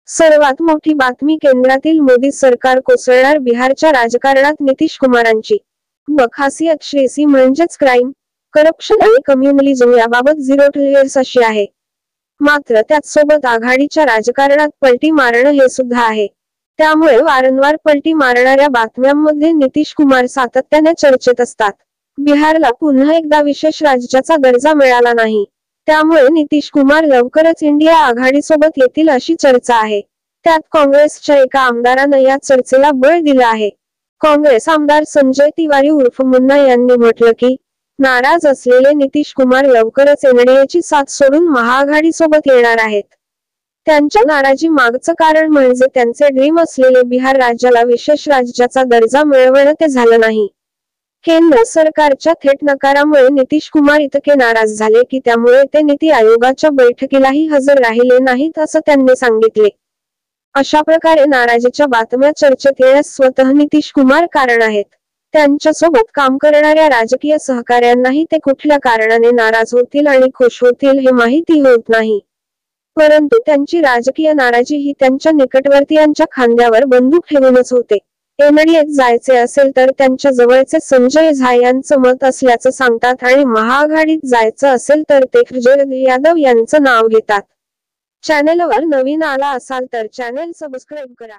सर्वात मोठी बातमी केंद्रातील मोदी सरकार कोसळणार, बिहारच्या राजकारणात नितीश कुमारांची खासियत श्रेयसी म्हणजेच क्राईम, करप्शन आणि कम्युनलिझम याबाबत झिरो टॉलरन्स अशी आहे. मात्र त्याचसोबत आघाडीच्या राजकारणात पलटी मारणं हे सुद्धा आहे. त्यामुळे वारंवार पलटी मारणाऱ्या बातम्यांमध्ये नितीश कुमार सातत्याने चर्चेत असतात. बिहारला पुन्हा एकदा विशेष राज्याचा दर्जा मिळाला नाही. त्यामुळे नितीश कुमार लवकरच इंडिया आघाडीसोबत येतील अशी चर्चा आहे. त्यात काँग्रेसच्या एका आमदारानं या चर्चेला बळ दिलं आहे. काँग्रेस आमदार संजय तिवारी उर्फ मुन्ना यांनी म्हटलं की, नाराज असलेले नितीश कुमार लवकरच एनडीएची साथ सोडून महाआघाडीसोबत येणार आहेत. त्यांच्या नाराजी मागचं कारण म्हणजे त्यांचे ड्रीम असलेले बिहार राज्याला विशेष राज्याचा दर्जा मिळवणं ते झालं नाही. केंद्र सरकारच्या थेट नकारामुळे नितीश कुमार इतके नाराज झाले की त्यामुळे ते नीती आयोगाच्या बैठकीलाही हजर राहिले नाहीत असं त्यांनी सांगितले. अशा प्रकारे नाराजीच्या बातम्या चर्चेत येण्यास स्वतः नितीश कुमार कारण आहेत. त्यांच्यासोबत काम करणाऱ्या राजकीय सहकाऱ्यांनाही ते कुठल्या कारणाने नाराज होतील आणि खुश होतील हे माहिती होत नाही. परंतु त्यांची राजकीय नाराजी ही त्यांच्या निकटवर्तीयांच्या खांद्यावर बंदूक ठेवूनच होते. एनडीएत जायचे असेल तर त्यांच्या जवळचे संजय झा यांचं मत असल्याचं सांगतात आणि महाआघाडीत जायचं असेल तर ते शरद यादव यांचं नाव घेतात. चॅनलवर नवीन आला असाल तर चॅनल सबस्क्राईब करा.